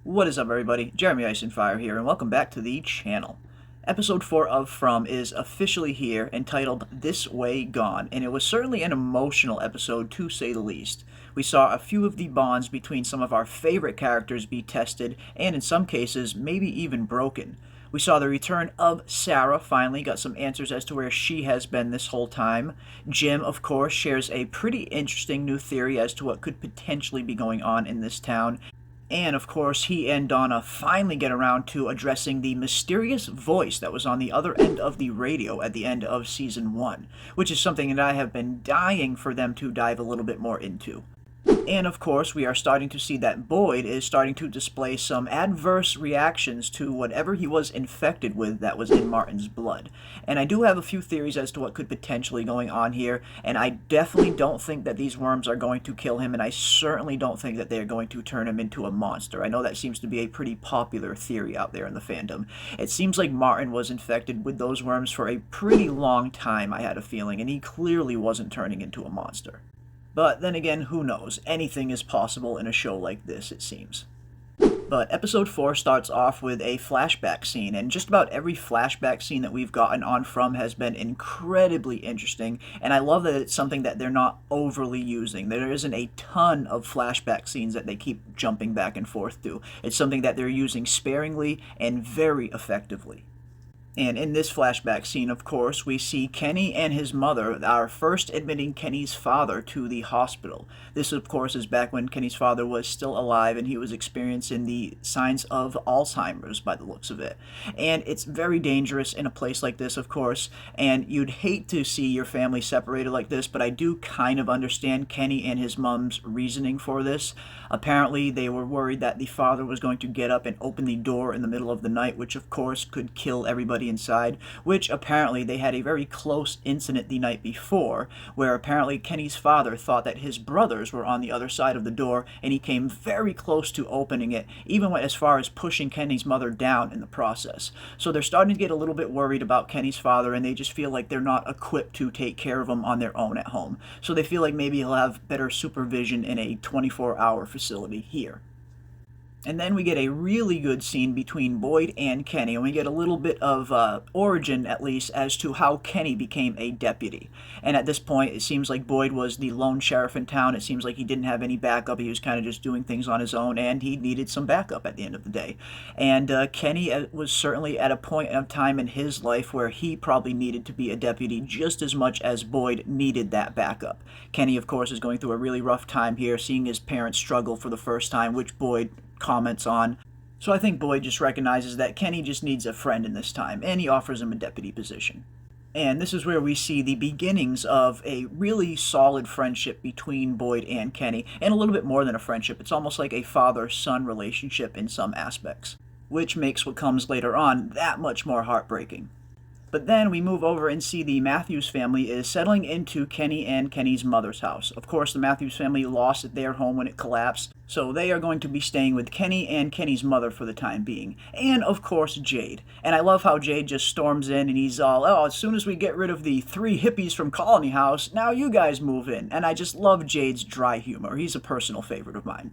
What is up, everybody? Jeremy Icenfire here, and welcome back to the channel. Episode 4 of From is officially here, entitled This Way Gone, and it was certainly an emotional episode, to say the least. We saw a few of the bonds between some of our favorite characters be tested, and in some cases, maybe even broken. We saw the return of Sara, finally got some answers as to where she has been this whole time. Jim, of course, shares a pretty interesting new theory as to what could potentially be going on in this town. And of course, he and Donna finally get around to addressing the mysterious voice that was on the other end of the radio at the end of season 1, which is something that I have been dying for them to dive a little bit more into. And of course, we are starting to see that Boyd is starting to display some adverse reactions to whatever he was infected with that was in Martin's blood. And I do have a few theories as to what could potentially going on here, and I definitely don't think that these worms are going to kill him, and I certainly don't think that they are going to turn him into a monster. I know that seems to be a pretty popular theory out there in the fandom. It seems like Martin was infected with those worms for a pretty long time, I had a feeling, and he clearly wasn't turning into a monster. But then again, who knows? Anything is possible in a show like this, it seems. But episode 4 starts off with a flashback scene, and just about every flashback scene that we've gotten on From has been incredibly interesting, and I love that it's something that they're not overly using. There isn't a ton of flashback scenes that they keep jumping back and forth to. It's something that they're using sparingly and very effectively. And in this flashback scene, of course, we see Kenny and his mother are first admitting Kenny's father to the hospital. This, of course, is back when Kenny's father was still alive and he was experiencing the signs of Alzheimer's by the looks of it. And it's very dangerous in a place like this, of course, and you'd hate to see your family separated like this, but I do kind of understand Kenny and his mom's reasoning for this. Apparently, they were worried that the father was going to get up and open the door in the middle of the night, which, of course, could kill everybody inside, which apparently they had a very close incident the night before, where apparently Kenny's father thought that his brothers were on the other side of the door, and he came very close to opening it, even went as far as pushing Kenny's mother down in the process. So they're starting to get a little bit worried about Kenny's father, and they just feel like they're not equipped to take care of him on their own at home. So they feel like maybe he'll have better supervision in a 24-hour facility here. And then we get a really good scene between Boyd and Kenny, and we get a little bit of origin, at least, as to how Kenny became a deputy. And at this point, it seems like Boyd was the lone sheriff in town. It seems like he didn't have any backup. He was kind of just doing things on his own, and he needed some backup at the end of the day. And Kenny was certainly at a point of time in his life where he probably needed to be a deputy just as much as Boyd needed that backup. Kenny, of course, is going through a really rough time here, seeing his parents struggle for the first time, which Boyd comments on. So I think Boyd just recognizes that Kenny just needs a friend in this time, and he offers him a deputy position. And this is where we see the beginnings of a really solid friendship between Boyd and Kenny, and a little bit more than a friendship. It's almost like a father-son relationship in some aspects, which makes what comes later on that much more heartbreaking. But then we move over and see the Matthews family is settling into Kenny and Kenny's mother's house. Of course, the Matthews family lost their home when it collapsed, so they are going to be staying with Kenny and Kenny's mother for the time being. And, of course, Jade. And I love how Jade just storms in and he's all, oh, as soon as we get rid of the 3 hippies from Colony House, now you guys move in. And I just love Jade's dry humor. He's a personal favorite of mine.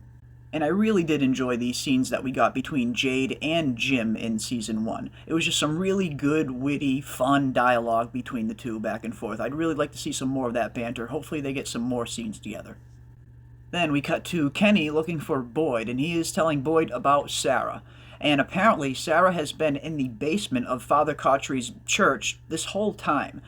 And I really did enjoy these scenes that we got between Jade and Jim in Season 1. It was just some really good, witty, fun dialogue between the two back and forth. I'd really like to see some more of that banter. Hopefully they get some more scenes together. Then we cut to Kenny looking for Boyd, and he is telling Boyd about Sara. And apparently Sara has been in the basement of Father Khatri's church this whole time.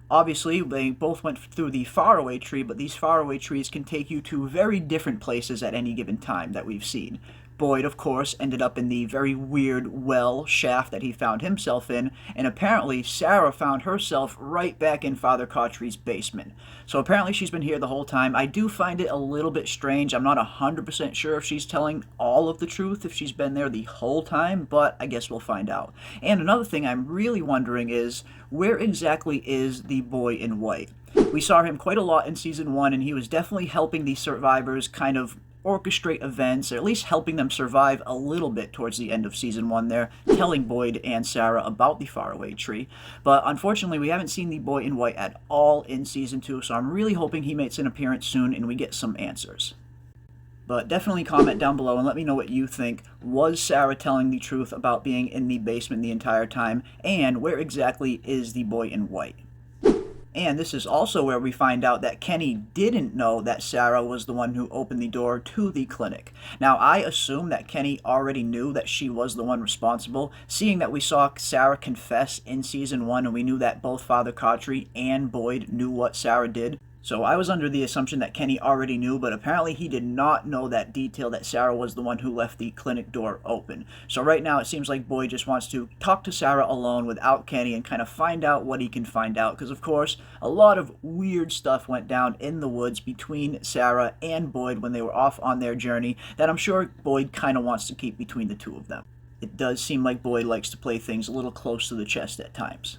Obviously, they both went through the faraway tree, but these faraway trees can take you to very different places at any given time that we've seen. Boyd, of course, ended up in the very weird well shaft that he found himself in, and apparently Sara found herself right back in Father Khatri's basement. So apparently she's been here the whole time. I do find it a little bit strange. I'm not 100% sure if she's telling all of the truth, if she's been there the whole time, but I guess we'll find out. And another thing I'm really wondering is, where exactly is the boy in white? We saw him quite a lot in Season 1, and he was definitely helping the survivors kind of orchestrate events, or at least helping them survive a little bit towards the end of Season 1 there, telling Boyd and Sara about the faraway tree. But unfortunately, we haven't seen the boy in white at all in Season 2, so I'm really hoping he makes an appearance soon and we get some answers. But definitely comment down below and let me know what you think. Was Sara telling the truth about being in the basement the entire time? And where exactly is the boy in white? And this is also where we find out that Kenny didn't know that Sara was the one who opened the door to the clinic. Now, I assume that Kenny already knew that she was the one responsible, seeing that we saw Sara confess in Season 1 and we knew that both Father Khatri and Boyd knew what Sara did. So I was under the assumption that Kenny already knew, but apparently he did not know that detail that Sara was the one who left the clinic door open. So right now it seems like Boyd just wants to talk to Sara alone without Kenny and kind of find out what he can find out. Because of course, a lot of weird stuff went down in the woods between Sara and Boyd when they were off on their journey that I'm sure Boyd kind of wants to keep between the two of them. It does seem like Boyd likes to play things a little close to the chest at times.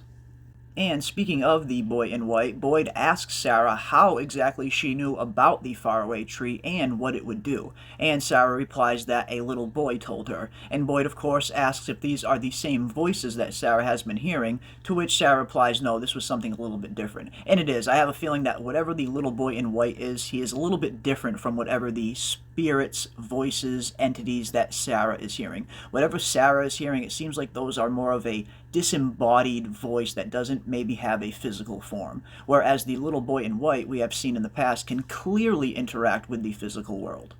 And speaking of the boy in white, Boyd asks Sara how exactly she knew about the faraway tree and what it would do. And Sara replies that a little boy told her. And Boyd, of course, asks if these are the same voices that Sara has been hearing, to which Sara replies, no, this was something a little bit different. And it is. I have a feeling that whatever the little boy in white is, he is a little bit different from whatever the spirits, voices, entities that Sara is hearing. Whatever Sara is hearing, it seems like those are more of a disembodied voice that doesn't maybe have a physical form, whereas the little boy in white we have seen in the past can clearly interact with the physical world.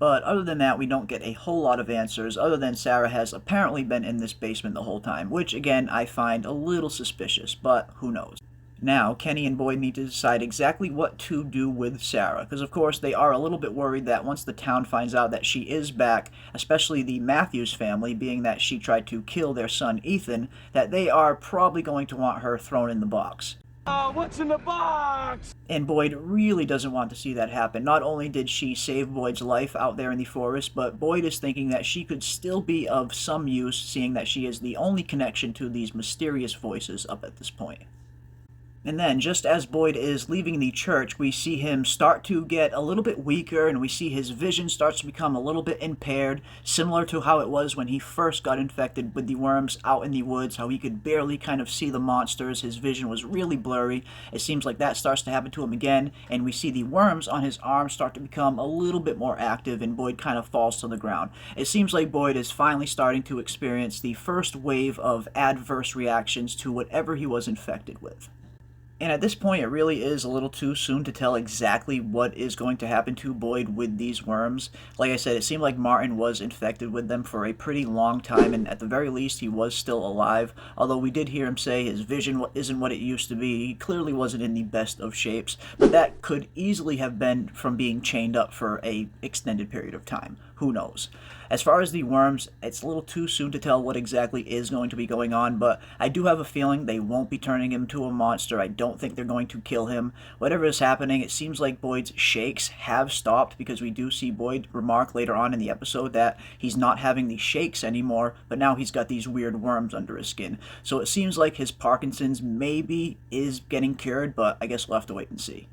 But other than that, we don't get a whole lot of answers, other than Sara has apparently been in this basement the whole time, which again I find a little suspicious, but who knows. Now, Kenny and Boyd need to decide exactly what to do with Sara, because of course they are a little bit worried that once the town finds out that she is back, especially the Matthews family, being that she tried to kill their son Ethan, that they are probably going to want her thrown in the box. What's in the box? And Boyd really doesn't want to see that happen. Not only did she save Boyd's life out there in the forest, but Boyd is thinking that she could still be of some use, seeing that she is the only connection to these mysterious voices up at this point. And then, just as Boyd is leaving the church, we see him start to get a little bit weaker, and we see his vision starts to become a little bit impaired, similar to how it was when he first got infected with the worms out in the woods, how he could barely kind of see the monsters, his vision was really blurry. It seems like that starts to happen to him again, and we see the worms on his arm start to become a little bit more active, and Boyd kind of falls to the ground. It seems like Boyd is finally starting to experience the first wave of adverse reactions to whatever he was infected with. And at this point, it really is a little too soon to tell exactly what is going to happen to Boyd with these worms. Like I said, it seemed like Martin was infected with them for a pretty long time, and at the very least, he was still alive. Although we did hear him say his vision isn't what it used to be. He clearly wasn't in the best of shapes, but that could easily have been from being chained up for an extended period of time. Who knows? As far as the worms, it's a little too soon to tell what exactly is going to be going on, but I do have a feeling they won't be turning him to a monster. I don't think they're going to kill him. Whatever is happening, it seems like Boyd's shakes have stopped, because we do see Boyd remark later on in the episode that he's not having the shakes anymore, but now he's got these weird worms under his skin. So it seems like his Parkinson's maybe is getting cured, but I guess we'll have to wait and see.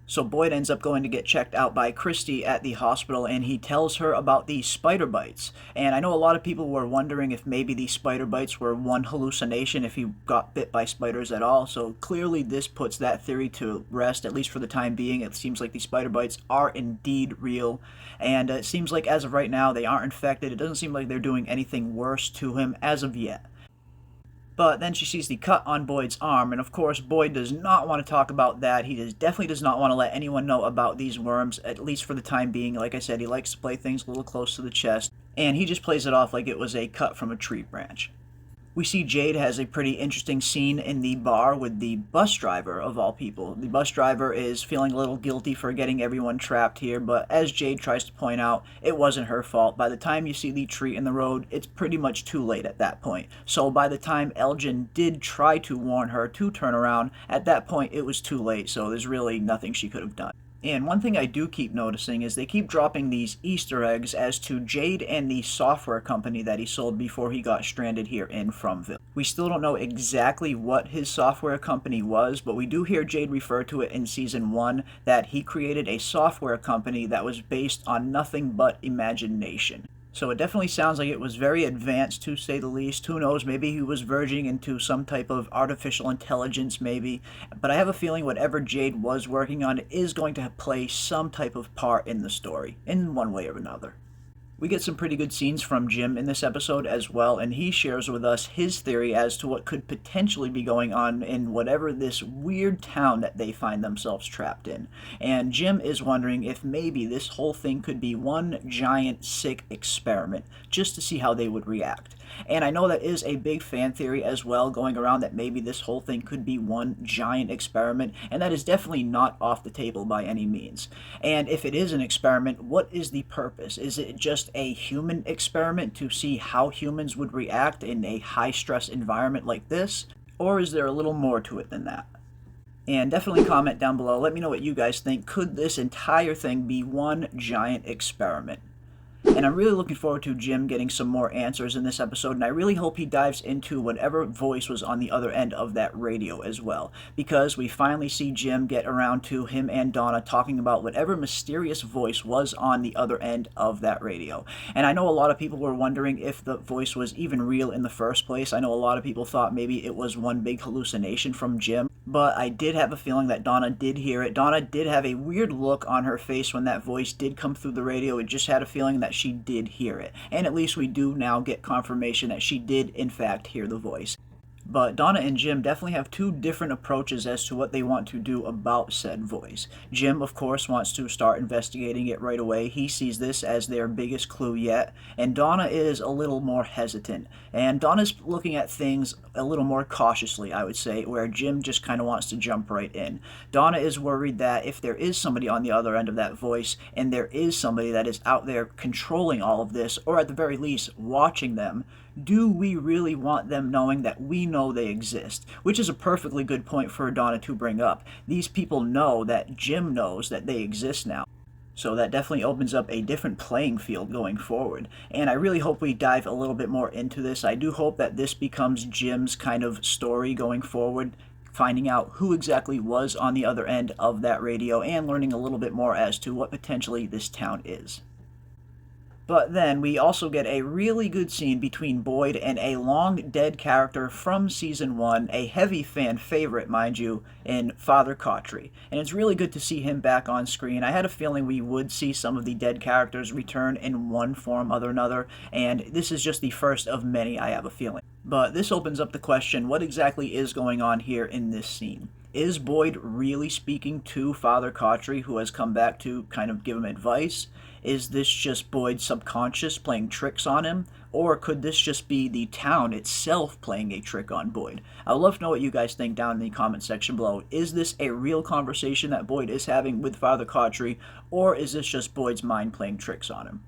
So Boyd ends up going to get checked out by Christy at the hospital, and he tells her about the spider bites. And I know a lot of people were wondering if maybe the spider bites were one hallucination, if he got bit by spiders at all. So clearly this puts that theory to rest, at least for the time being. It seems like the spider bites are indeed real. And it seems like as of right now, they aren't infected. It doesn't seem like they're doing anything worse to him as of yet. But then she sees the cut on Boyd's arm, and of course Boyd does not want to talk about that. He definitely does not want to let anyone know about these worms, at least for the time being. Like I said, he likes to play things a little close to the chest, and he just plays it off like it was a cut from a tree branch. We see Jade has a pretty interesting scene in the bar with the bus driver, of all people. The bus driver is feeling a little guilty for getting everyone trapped here, but as Jade tries to point out, it wasn't her fault. By the time you see the tree in the road, it's pretty much too late at that point. So by the time Elgin did try to warn her to turn around, at that point it was too late, so there's really nothing she could have done. And one thing I do keep noticing is they keep dropping these Easter eggs as to Jade and the software company that he sold before he got stranded here in Fromville. We still don't know exactly what his software company was, but we do hear Jade refer to it in Season 1 that he created a software company that was based on nothing but imagination. So it definitely sounds like it was very advanced, to say the least. Who knows, maybe he was verging into some type of artificial intelligence, maybe. But I have a feeling whatever Jade was working on is going to play some type of part in the story, in one way or another. We get some pretty good scenes from Jim in this episode as well, and he shares with us his theory as to what could potentially be going on in whatever this weird town that they find themselves trapped in. And Jim is wondering if maybe this whole thing could be one giant sick experiment, just to see how they would react. And I know that is a big fan theory as well going around, that maybe this whole thing could be one giant experiment, and that is definitely not off the table by any means. And if it is an experiment, what is the purpose? Is it just a human experiment to see how humans would react in a high stress environment like this? Or is there a little more to it than that? And definitely comment down below, let me know what you guys think. Could this entire thing be one giant experiment? And I'm really looking forward to Jim getting some more answers in this episode, and I really hope he dives into whatever voice was on the other end of that radio as well, because we finally see Jim get around to him and Donna talking about whatever mysterious voice was on the other end of that radio. And I know a lot of people were wondering if the voice was even real in the first place. I know a lot of people thought maybe it was one big hallucination from Jim, but I did have a feeling that Donna did hear it. Donna did have a weird look on her face when that voice did come through the radio. It just had a feeling that she did hear it. And at least we do now get confirmation that she did in fact hear the voice. But Donna and Jim definitely have two different approaches as to what they want to do about said voice. Jim, of course, wants to start investigating it right away. He sees this as their biggest clue yet. And Donna is a little more hesitant. And Donna's looking at things a little more cautiously, I would say, where Jim just kind of wants to jump right in. Donna is worried that if there is somebody on the other end of that voice, and there is somebody that is out there controlling all of this, or at the very least watching them, do we really want them knowing that we know they exist? Which is a perfectly good point for Donna to bring up. These people know that Jim knows that they exist now. So that definitely opens up a different playing field going forward. And I really hope we dive a little bit more into this. I do hope that this becomes Jim's kind of story going forward, finding out who exactly was on the other end of that radio and learning a little bit more as to what potentially this town is. But then we also get a really good scene between Boyd and a long-dead character from Season 1, a heavy fan favorite, mind you, in Father Khatri. And it's really good to see him back on screen. I had a feeling we would see some of the dead characters return in one form or another, and this is just the first of many, I have a feeling. But this opens up the question, what exactly is going on here in this scene? Is Boyd really speaking to Father Khatri, who has come back to kind of give him advice? Is this just Boyd's subconscious playing tricks on him? Or could this just be the town itself playing a trick on Boyd? I would love to know what you guys think down in the comment section below. Is this a real conversation that Boyd is having with Father Khatri, or is this just Boyd's mind playing tricks on him?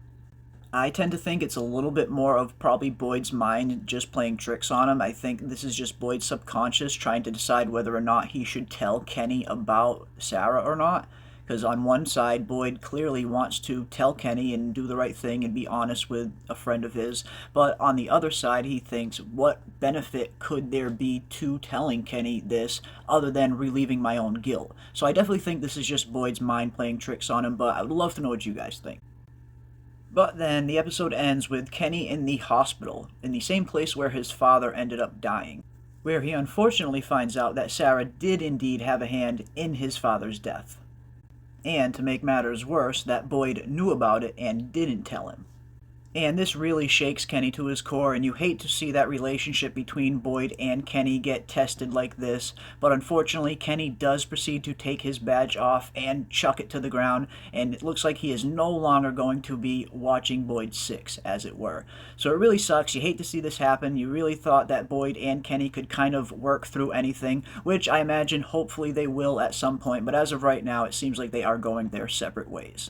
I tend to think it's a little bit more of probably Boyd's mind just playing tricks on him. I think this is just Boyd's subconscious trying to decide whether or not he should tell Kenny about Sara or not. Because on one side, Boyd clearly wants to tell Kenny and do the right thing and be honest with a friend of his. But on the other side, he thinks, what benefit could there be to telling Kenny this other than relieving my own guilt? So I definitely think this is just Boyd's mind playing tricks on him, but I would love to know what you guys think. But then the episode ends with Kenny in the hospital, in the same place where his father ended up dying, where he unfortunately finds out that Sara did indeed have a hand in his father's death. And to make matters worse, that Boyd knew about it and didn't tell him. And this really shakes Kenny to his core, and you hate to see that relationship between Boyd and Kenny get tested like this, but unfortunately Kenny does proceed to take his badge off and chuck it to the ground, and it looks like he is no longer going to be watching Boyd 6, as it were. So it really sucks. You hate to see this happen. You really thought that Boyd and Kenny could kind of work through anything, which I imagine hopefully they will at some point, but as of right now it seems like they are going their separate ways.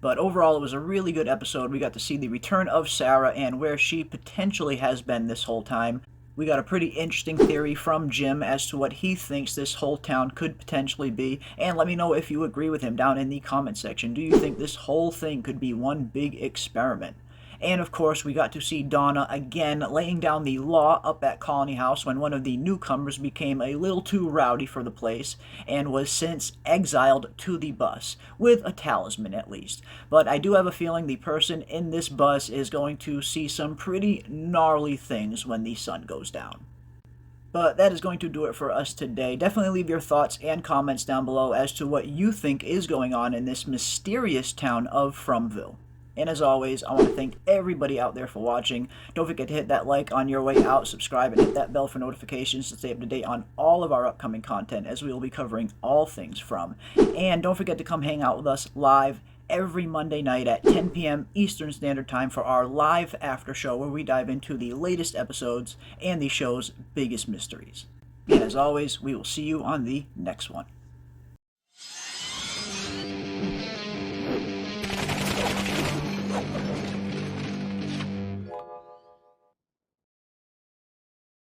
But overall, it was a really good episode. We got to see the return of Sara and where she potentially has been this whole time. We got a pretty interesting theory from Jim as to what he thinks this whole town could potentially be. And let me know if you agree with him down in the comment section. Do you think this whole thing could be one big experiment? And of course, we got to see Donna again laying down the law up at Colony House when one of the newcomers became a little too rowdy for the place and was since exiled to the bus, with a talisman at least. But I do have a feeling the person in this bus is going to see some pretty gnarly things when the sun goes down. But that is going to do it for us today. Definitely leave your thoughts and comments down below as to what you think is going on in this mysterious town of Fromville. And as always, I want to thank everybody out there for watching. Don't forget to hit that like on your way out, subscribe, and hit that bell for notifications to stay up to date on all of our upcoming content, as we will be covering all things From. And don't forget to come hang out with us live every Monday night at 10 p.m. Eastern Standard Time for our live after show, where we dive into the latest episodes and the show's biggest mysteries. And as always, we will see you on the next one.